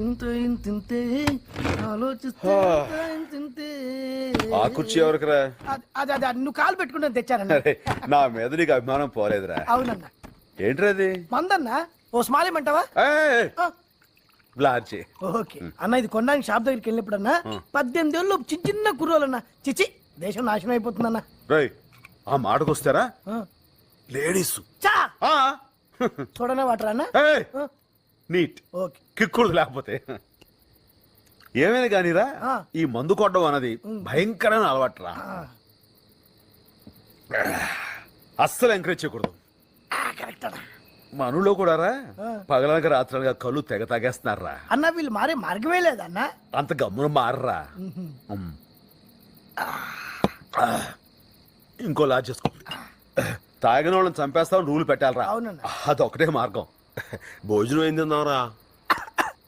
ఇంతే ఆలోచిస్తే ఇంతే. ఆ కుర్చీ ఎవరికిరా? అది నువ్వు కాలు పెట్టుకుంటే తెచ్చారన్న. అరే, నా మీద నీకు అభిమానం పోలేదురా. అవునన్నా. ఏంట్రా అది? మందన్నా ఓ స్మాలేమంటావా? బ్లార్చి. ఓకే అన్న, ఇది కొనడానికి షాప్ దగ్గరికి వెళ్ళినప్పుడు అన్న 18 ఏళ్ళు చిన్న చిన్న కుర్రోలన్నా చిచి దేశం నాశనం అయిపోతుందన్న. రేయ్, ఆ మాటకొస్తారా లేడీస్ చా చూడనే వాటరా అన్న. నీట్ ఓకే కిక్కుడు లేకపోతే ఏమైనా కానీరా, ఈ మందు కొట్టడం అన్నది భయంకరమైన అలవాటురా. అస్సలు ఎంకరేజ్ చేయకూడదు. కరెక్ట్ అన్న. మనలో కూడా రా పగలనక రాత్రనగా కళ్ళు తెగ తాగేస్తున్నారా అన్న. వీళ్ళు మారే మార్గమే లేదన్న. అంత గమ్మున మారరా. ఇంకో లా చేసుకో. తాగిన వాళ్ళని చంపేస్తావు రూలు పెట్టాలరా. అవునన్నా. అదొకటే మార్గం. భోజనం ఏం తిన్నావురా?